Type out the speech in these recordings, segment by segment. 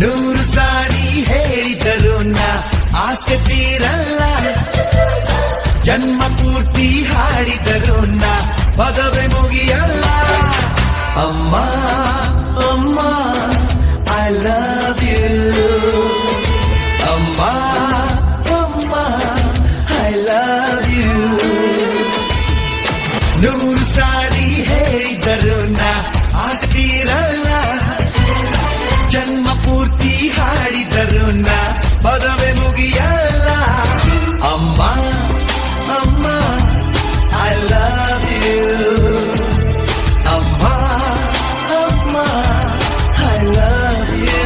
ನೂರು ಸಾರಿ ಹೇಳಿದರು ನಾ ಆಸೆ ತೀರಲ್ಲ, ಜನ್ಮ ಪೂರ್ತಿ ಹಾಡಿದರು ನಾ ಪದವೇ ಮುಗಿಯಲ್ಲ. ಅಮ್ಮ ಅಮ್ಮ ಐ ಲವ್ ಯು, ಅಮ್ಮ ಅಮ್ಮ ಐ ಲವ್ ಯು. ನೂರು ಸಾರಿ ಹೇಳಿದರು ನಾ ಆಸೆ ತೀರಲ್ಲ, ಜನ್ಮ ಪೂರ್ತಿ ಹಾಡಿದರು ನಾ ಪದವೇ ಮುಗಿಯಲ್ಲ. ಅಮ್ಮ ಅಮ್ಮ ಐ ಲವ್ ಯು, ಅಮ್ಮ ಅಮ್ಮ ಐ ಲವ್ ಯು.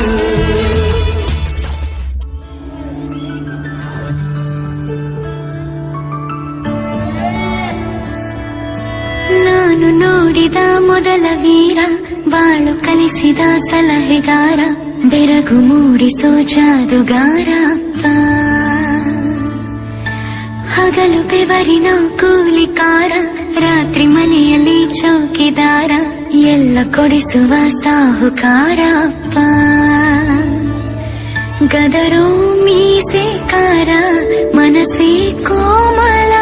ನಾನು ನೋಡಿದ ಮೊದಲ ವೀರ, ಬಾಳು ಕಲಿಸಿದ ಸಲಹೆಗಾರ, ಬೆರಗು ಮೂಡಿಸೋ ಜಾದುಗಾರ ಅಪ್ಪ. ಹಗಲು ಬೆವರಿನ ಕೂಲಿಕಾರ, ರಾತ್ರಿ ಮನೆಯಲ್ಲಿ ಚೌಕಿದಾರ, ಎಲ್ಲ ಕೊಡಿಸುವ ಸಾಹುಕಾರ ಅಪ್ಪ. ಗದರೋ ಮೀಸೆಕಾರ, ಮನಸ್ಸೇ ಕೋಮಲ,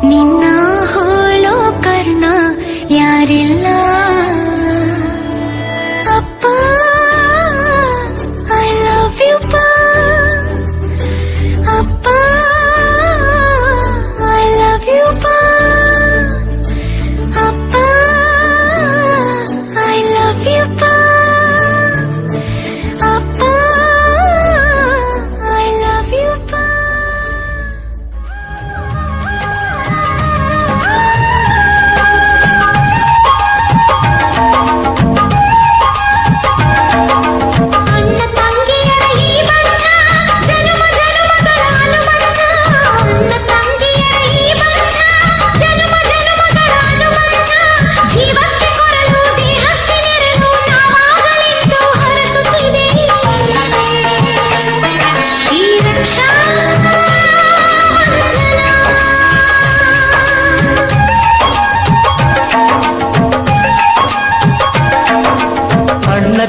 ನಿನ್ನ ಹೋಳೋ ಕರ್ಣ ಯಾರಿಲ್ಲ. ಅಪ್ಪ ಐ ಲವ್ ಯು ಪಾ, ಅಪ್ಪ ಐ ಲವ್ ಯು ಪಾ, ಅಪ್ಪ ಐ ಲವ್ ಯು ಪಾ, ಅಪ್ಪ ಐ ಲವ್ ಯು ಪಾ.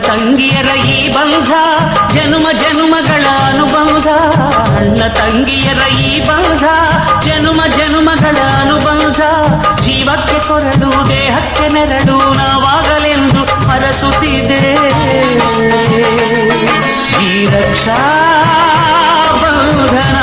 ತಂಗಿಯರ ಈ ಬಂಧ ಜನುಮ ಜನುಮಗಳ ಅನುಬಂಧ, ಅಣ್ಣ ತಂಗಿಯರ ಈ ಬಂಧ ಜನುಮ ಜನುಮಗಳ ಅನುಬಂಧ. ಜೀವಕ್ಕೆ ಕೊರಡು ದೇಹಕ್ಕೆ ನೆರಳು ನಾವಾಗಲೆಂದು ಹರಸುತ್ತಿದೆ ಈ ರಕ್ಷಾ ಬಂಧನ.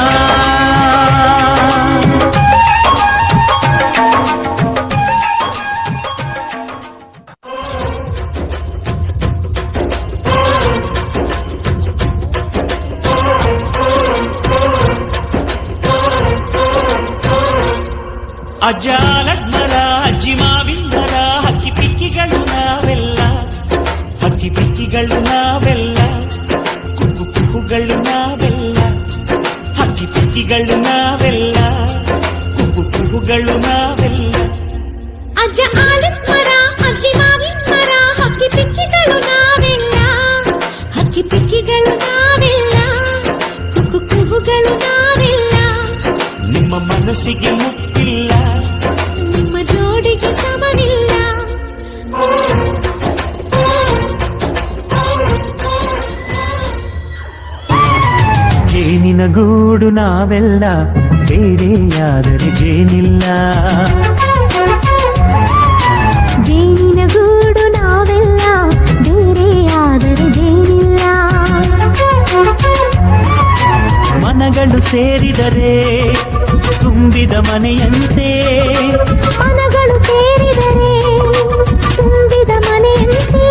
ಅಜ್ಜ ಲಗ್ನರ ಅಜ್ಜಿ ಮಾವಿಂದರ, ಹಕ್ಕಿ ಪಿಕ್ಕಿಗಳು ನಾವೆಲ್ಲ, ಹಕ್ಕಿ ಪಿಕ್ಕಿಗಳು ನಾವೆಲ್ಲ, ಕುಕ್ಕು ಕುಕ್ಕುಗಳು ನಾವೆಲ್ಲ, ಹಕ್ಕಿ ಪಿಕ್ಕಿಗಳು ನಾವೆಲ್ಲ, ಕುಕ್ಕು ಕುಕ್ಕುಗಳು ನಾವೆಲ್ಲ. ಅಜ್ಜ ಆಲಿಸ್ ಮರ, ಅಜ್ಜಿ ಮಾವಿನ ಮರ, ಹಕ್ಕಿ ಪಿಕ್ಕಿಗಳು ನಾವೆಲ್ಲ, ಹಕ್ಕಿ ಪಿಕ್ಕಿಗಳು ನಾವೆಲ್ಲ, ಕುಕ್ಕು ಕುಹುಗಳು ನಾವೆಲ್ಲ. ನಿಮ್ಮ ಮನಸ್ಸಿಗೆ ಮುಟ್ಟಿಲ್ಲ, ನಿಮ್ಮ ಜೋಡಿಗೆ ಸಮವಿಲ್ಲ. ಜೇನಿನ ಗೂಡು ನಾವೆಲ್ಲ, ಬೇರೆಯಾದರೆ ಜೇನಿಲ್ಲ. ಜೇನಿನ ಗೂಡು ನಾವೆಲ್ಲ, ಬೇರೆಯಾದರೆ ಜೇನಿಲ್ಲ. ಮನಗಳು ಸೇರಿದರೆ ತುಂಬಿದ ಮನೆಯಂತೆ, ಮನಗಳು ಸೇರಿದರೆ ತುಂಬಿದ ಮನೆಯಂತೆ,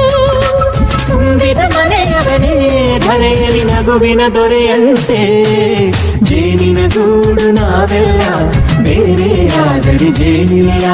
ತುಂಬಿದ ಮನೆಯವರೇ ಧರೆಯಲ್ಲಿ ನಗುವಿನ ದೊರೆಯಂತೆ. ಜೇನಿನ ಗೂಡು ನಾವೆಲ್ಲ, ಬೇರೆಯಾದರೆ ಜೇನಿಲ್ಲ.